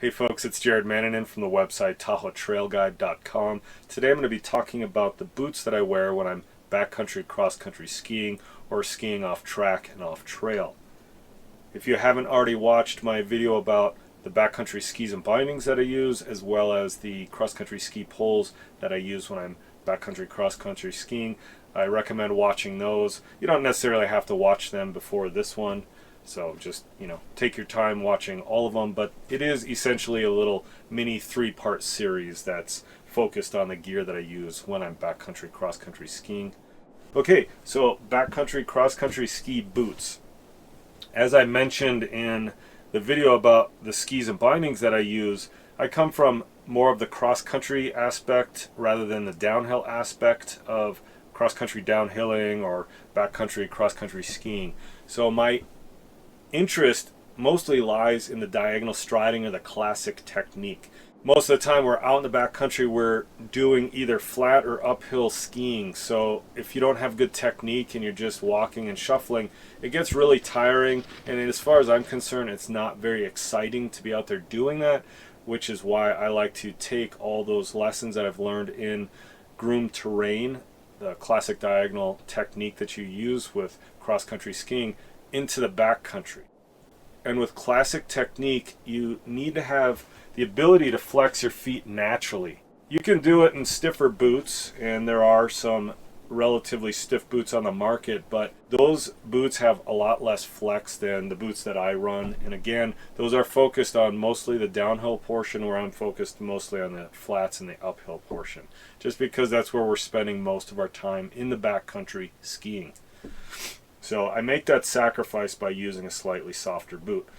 Hey folks, it's Jared Mannanen from the website TahoeTrailGuide.com. Today I'm going to be talking about the boots that I wear when I'm backcountry cross-country skiing or skiing off track and off trail. If you haven't already watched my video about the backcountry skis and bindings that I use, as well as the cross-country ski poles that I use when I'm backcountry cross-country skiing, I recommend watching those. You don't necessarily have to watch them before this one. So just, take your time watching all of them, but it is essentially a little mini 3-part series that's focused on the gear that I use when I'm backcountry cross-country skiing. Okay, so backcountry cross-country ski boots. As I mentioned in the video about the skis and bindings that I use, I come from more of the cross-country aspect rather than the downhill aspect of cross-country downhilling or backcountry cross-country skiing. So my interest mostly lies in the diagonal striding or the classic technique. Most of the time we're out in the backcountry, we're doing either flat or uphill skiing. So if you don't have good technique and you're just walking and shuffling, it gets really tiring. And as far as I'm concerned, it's not very exciting to be out there doing that, which is why I like to take all those lessons that I've learned in groomed terrain, the classic diagonal technique that you use with cross-country skiing, into the backcountry. And with classic technique, you need to have the ability to flex your feet naturally. You can do it in stiffer boots, and there are some relatively stiff boots on the market, but those boots have a lot less flex than the boots that I run. And again, those are focused on mostly the downhill portion, where I'm focused mostly on the flats and the uphill portion, just because that's where we're spending most of our time in the backcountry skiing. So I make that sacrifice by using a slightly softer boot.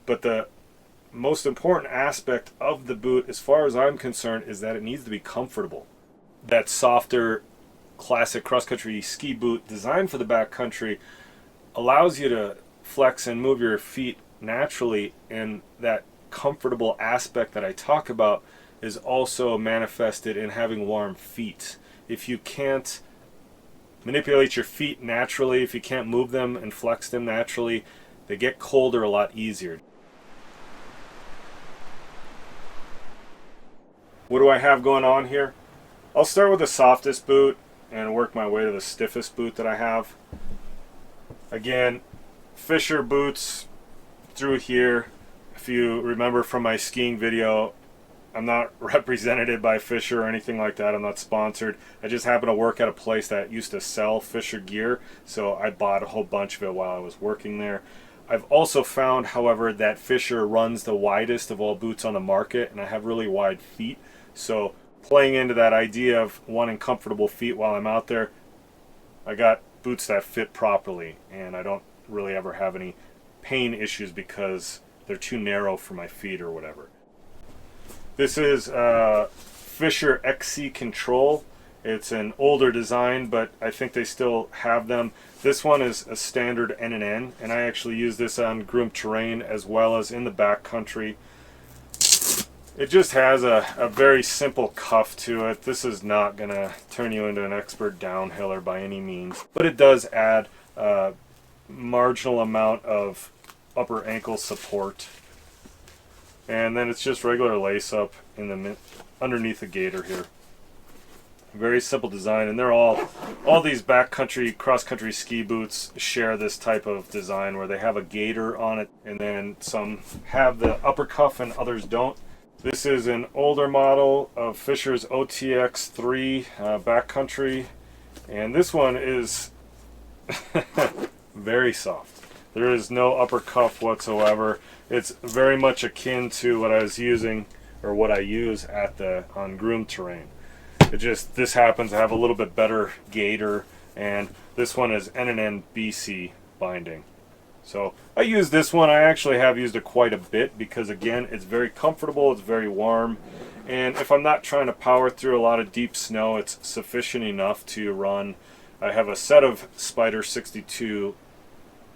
But the most important aspect of the boot, as far as I'm concerned, is that it needs to be comfortable. That softer classic cross-country ski boot designed for the backcountry allows you to flex and move your feet naturally, and that comfortable aspect that I talk about is also manifested in having warm feet. If you can't manipulate your feet naturally, if you can't move them and flex them naturally, they get colder a lot easier. What do I have going on here? I'll start with the softest boot and work my way to the stiffest boot that I have. Again, Fischer boots through here. If you remember from my skiing video, I'm not represented by Fischer or anything like that. I'm not sponsored. I just happen to work at a place that used to sell Fischer gear, so I bought a whole bunch of it while I was working there. I've also found, however, that Fischer runs the widest of all boots on the market, and I have really wide feet. So playing into that idea of wanting comfortable feet while I'm out there, I got boots that fit properly, and I don't really ever have any pain issues because they're too narrow for my feet or whatever. This is Fischer XC Control. It's an older design, but I think they still have them. This one is a standard N&N, and I actually use this on groomed terrain as well as in the backcountry. It just has a very simple cuff to it. This is not going to turn you into an expert downhiller by any means, but it does add a marginal amount of upper ankle support. And then it's just regular lace up in the underneath the gaiter here. Very simple design, and they're all these backcountry cross-country ski boots share this type of design where they have a gaiter on it, and then some have the upper cuff and others don't. This is an older model of Fischer's OTX3 backcountry, and this one is very soft. There is no upper cuff whatsoever. It's very much akin to what I was using, or what I use on groomed terrain. This happens to have a little bit better gaiter, and this one is N&N BC binding. So I use this one. I actually have used it quite a bit because, again, it's very comfortable, it's very warm, and if I'm not trying to power through a lot of deep snow, it's sufficient enough to run. I have a set of Spyder 62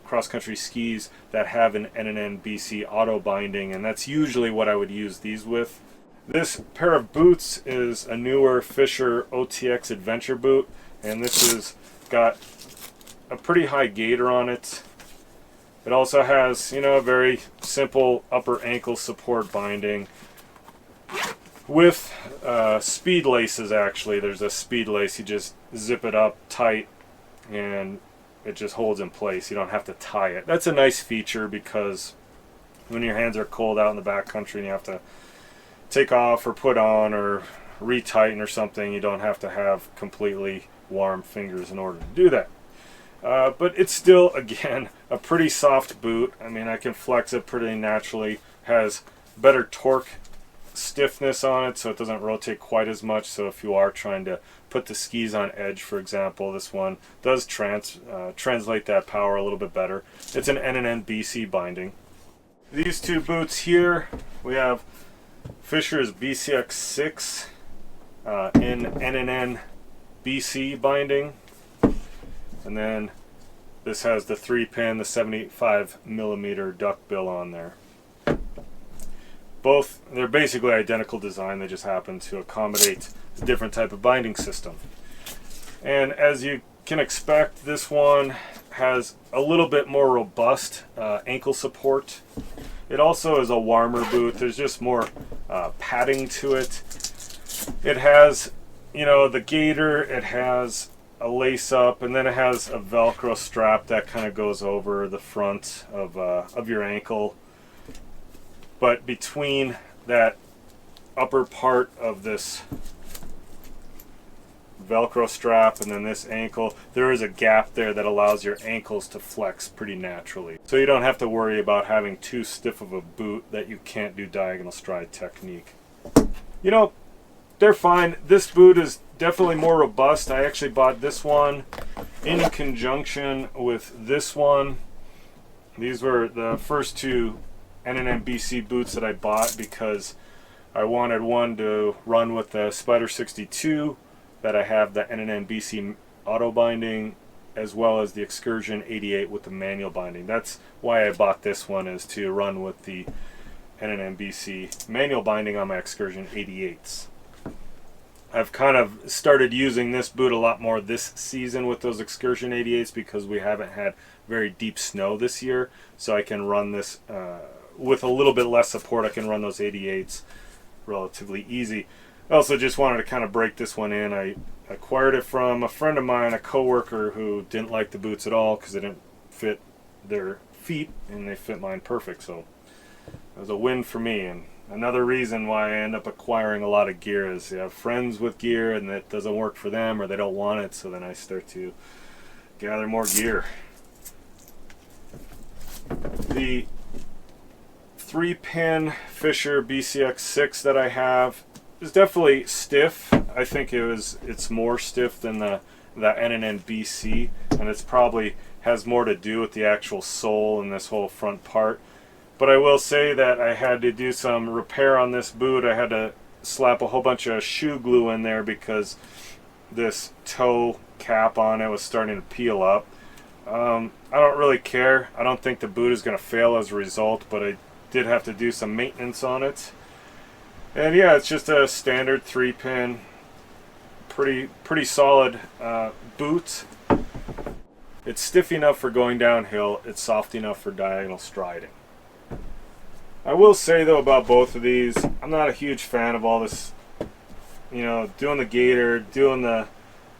cross-country skis that have an N&N BC auto binding, and that's usually what I would use these with. This pair of boots is a newer Fischer OTX Adventure boot, and this has got a pretty high gaiter on it. It also has, a very simple upper ankle support binding with speed laces. Actually, there's a speed lace. You just zip it up tight and it just holds in place. You don't have to tie it. That's a nice feature because when your hands are cold out in the backcountry and you have to take off or put on or retighten or something, you don't have to have completely warm fingers in order to do that. But it's still, again, a pretty soft boot. I mean, I can flex it pretty naturally. Has better torque stiffness on it, so it doesn't rotate quite as much. So if you are trying to put the skis on edge, for example, this one does translate that power a little bit better. It's an N&N BC binding. These two boots here, we have Fischer's BCX6 in N&N BC binding. And then this has the 3-pin, the 75mm duckbill on there. Both, they're basically identical design, they just happen to accommodate a different type of binding system. And as you can expect, this one has a little bit more robust ankle support. It also is a warmer boot. There's just more padding to it. It has, the gaiter, it has a lace up, and then it has a Velcro strap that kind of goes over the front of your ankle. But between that upper part of this Velcro strap and then this ankle, there is a gap there that allows your ankles to flex pretty naturally. So you don't have to worry about having too stiff of a boot that you can't do diagonal stride technique. They're fine. This boot is definitely more robust. I actually bought this one in conjunction with this one. These were the first two N&N BC boots that I bought because I wanted one to run with the Spider 62 that I have the N&N BC auto binding, as well as the Excursion 88 with the manual binding. That's why I bought this one, is to run with the N&N BC manual binding on my Excursion 88s. I've kind of started using this boot a lot more this season with those Excursion 88s because we haven't had very deep snow this year, so I can run this with a little bit less support. I can run those 88s relatively easy. I also just wanted to kind of break this one in. I acquired it from a friend of mine, a coworker, who didn't like the boots at all because they didn't fit their feet, and they fit mine perfect. So it was a win for me. And another reason why I end up acquiring a lot of gear is you have friends with gear and that doesn't work for them, or they don't want it, so then I start to gather more gear. The 3-pin Fischer BCX6 that I have is definitely stiff. I think it's more stiff than the N&N BC, and it's probably has more to do with the actual sole and this whole front part. But I will say that I had to do some repair on this boot. I had to slap a whole bunch of shoe glue in there because this toe cap on it was starting to peel up. I don't really care. I don't think the boot is going to fail as a result, but I did have to do some maintenance on it. And yeah, it's just a standard 3-pin, pretty solid boot. It's stiff enough for going downhill. It's soft enough for diagonal striding. I will say though about both of these, I'm not a huge fan of all this, doing the gaiter, doing the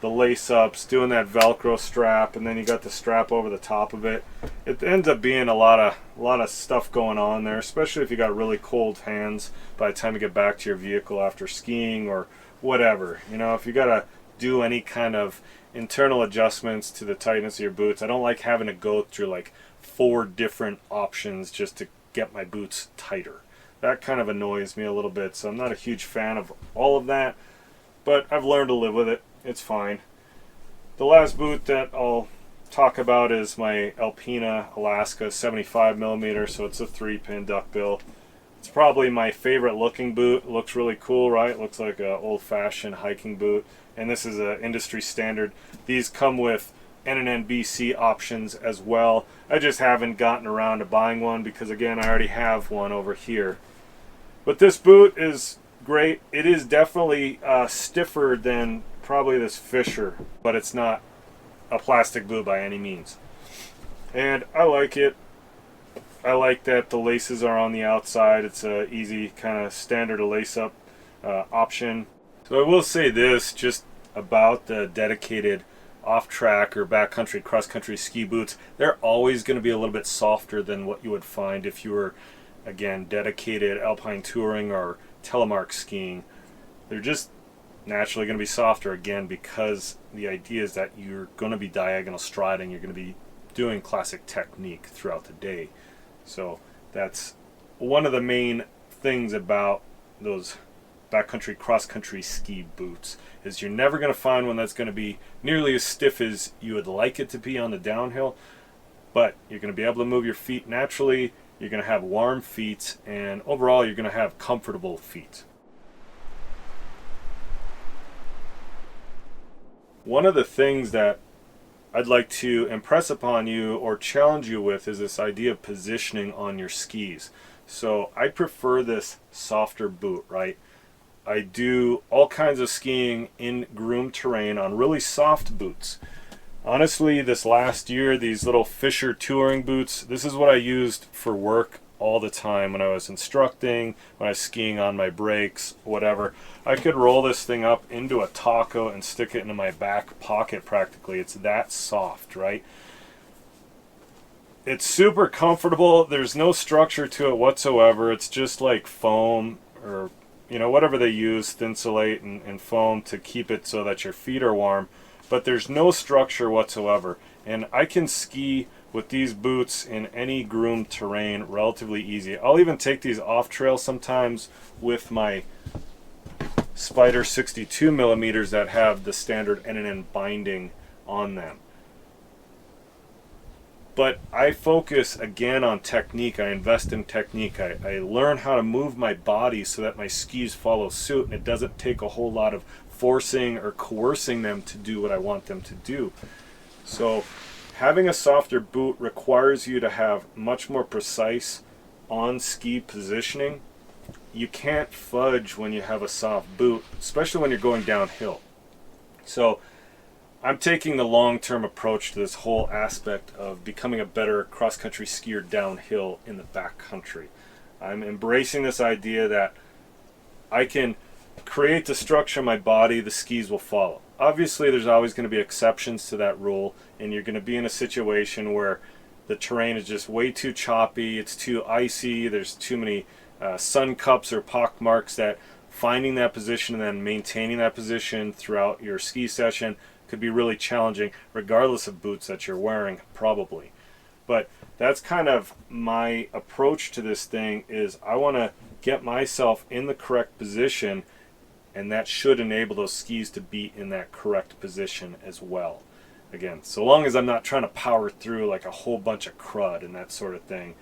lace ups, doing that Velcro strap, and then you got the strap over the top of it. It ends up being a lot of stuff going on there, especially if you got really cold hands by the time you get back to your vehicle after skiing or whatever. If you gotta do any kind of internal adjustments to the tightness of your boots, I don't like having to go through like 4 different options just to get my boots tighter. That kind of annoys me a little bit, so I'm not a huge fan of all of that, but I've learned to live with it. It's fine. The last boot that I'll talk about is my Alpina Alaska 75mm, so it's a 3-pin duckbill. It's probably my favorite looking boot. It looks really cool, right? It looks like an old-fashioned hiking boot, and this is an industry standard. These come with N&N BC options as well. I just haven't gotten around to buying one because, again, I already have one over here. But this boot is great. It is definitely stiffer than probably this Fischer, but it's not a plastic boot by any means. And I like it. I like that the laces are on the outside. It's a easy kind of standard lace up option. So I will say this just about the dedicated off-track or backcountry cross-country ski boots. They're always going to be a little bit softer than what you would find if you were, again, dedicated alpine touring or telemark skiing. They're just naturally going to be softer, again, because the idea is that you're going to be diagonal striding. You're going to be doing classic technique throughout the day. So that's one of the main things about those backcountry cross-country ski boots, is you're never going to find one that's going to be nearly as stiff as you would like it to be on the downhill, but you're going to be able to move your feet naturally. You're going to have warm feet, and overall you're going to have comfortable feet. One of the things that I'd like to impress upon you or challenge you with is this idea of positioning on your skis. So I prefer this softer boot, right? I do all kinds of skiing in groomed terrain on really soft boots. Honestly, this last year, these little Fischer touring boots, this is what I used for work all the time when I was instructing, when I was skiing on my breaks, whatever. I could roll this thing up into a taco and stick it into my back pocket practically. It's that soft, right? It's super comfortable. There's no structure to it whatsoever. It's just like foam, or whatever they use, Thinsulate and foam to keep it so that your feet are warm, but there's no structure whatsoever. And I can ski with these boots in any groomed terrain relatively easy. I'll even take these off trail sometimes with my Spyder 62 millimeters that have the standard N&N binding on them. But I focus again on technique. I invest in technique. I learn how to move my body so that my skis follow suit, and it doesn't take a whole lot of forcing or coercing them to do what I want them to do. So having a softer boot requires you to have much more precise on ski positioning. You can't fudge when you have a soft boot, especially when you're going downhill. So I'm taking the long-term approach to this whole aspect of becoming a better cross-country skier downhill in the backcountry. I'm embracing this idea that I can create the structure of my body, the skis will follow. Obviously, there's always going to be exceptions to that rule, and you're going to be in a situation where the terrain is just way too choppy, it's too icy, there's too many sun cups or pock marks, that finding that position and then maintaining that position throughout your ski session could be really challenging, regardless of boots that you're wearing, probably. But that's kind of my approach to this thing, is I want to get myself in the correct position, and that should enable those skis to be in that correct position as well. Again, so long as I'm not trying to power through like a whole bunch of crud and that sort of thing,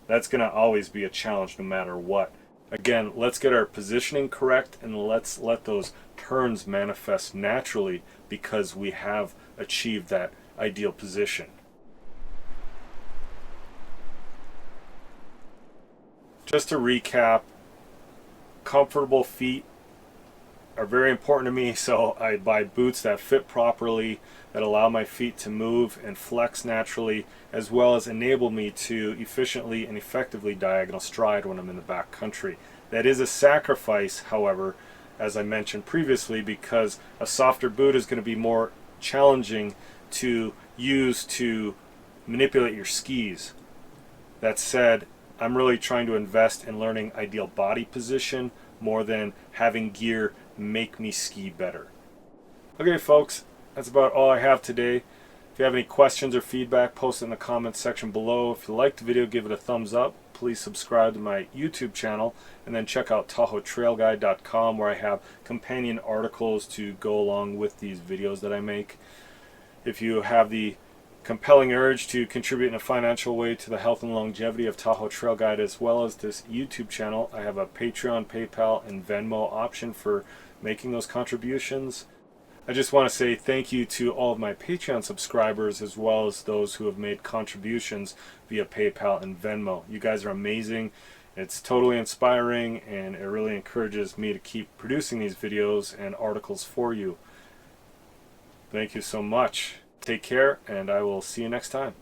that's going to always be a challenge no matter what. Again, let's get our positioning correct, and let's let those turns manifest naturally, because we have achieved that ideal position. Just to recap, comfortable feet are very important to me, so I buy boots that fit properly, that allow my feet to move and flex naturally, as well as enable me to efficiently and effectively diagonal stride when I'm in the backcountry. That is a sacrifice, however, as I mentioned previously, because a softer boot is going to be more challenging to use to manipulate your skis. That said, I'm really trying to invest in learning ideal body position more than having gear make me ski better. Okay folks, that's about all I have today. If you have any questions or feedback, post it in the comments section below. If you liked the video, give it a thumbs up. Please subscribe to my YouTube channel, and then check out TahoeTrailGuide.com, where I have companion articles to go along with these videos that I make. If you have the compelling urge to contribute in a financial way to the health and longevity of Tahoe Trail Guide as well as this YouTube channel, I have a Patreon, PayPal, and Venmo option for making those contributions. I just want to say thank you to all of my Patreon subscribers, as well as those who have made contributions via PayPal and Venmo. You guys are amazing. It's totally inspiring, and it really encourages me to keep producing these videos and articles for you. Thank you so much. Take care, and I will see you next time.